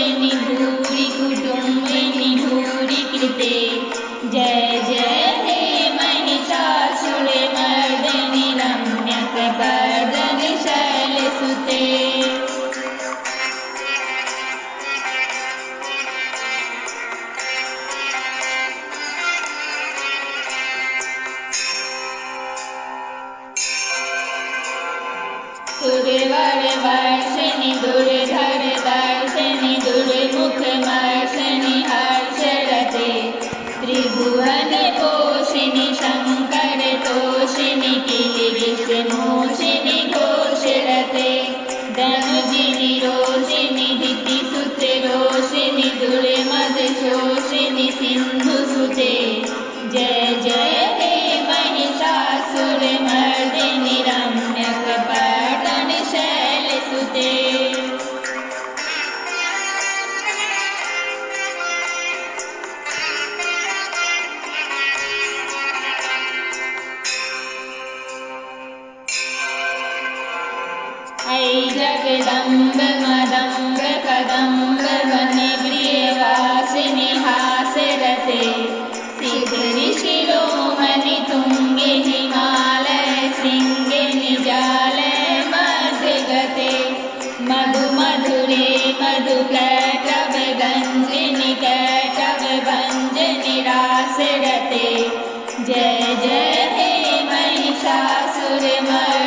पोषिणि भूरि कुटुम्बिनि भूरि कृते। जय जय हे महिषासुरमर्दिनि रम्यकपर्दिनि शैलसुते। दुर्वरवर्षिणि दुर्धर दर्शिनि दुर्मुखमर्षिणि हर्षरते। त्रिभुवन पोषिणि शङ्कर तोषिणि किलिविषमोषिणि घोषरते। धनुजिनि रोषिणि दितिसुते रोषिणि दुर्मदशोषिणि सिन्धुसुते। जय जय हे महिषासुरमर्दिनि रम्यकपर्दिनि शैलसुते। ऐ जगदम्ब मदम्ब कदम्ब वनप्रियवासिनि हासरते। शिखरि शिरोमणि तुङ्गे हिमालय शृङ्गे निजालय मध्यगते। मधु मधुरे मधुकैटभ गञ्जिनि कैटभ भञ्जनि रासरते। जय जय हे महिषासुरमर्दिनि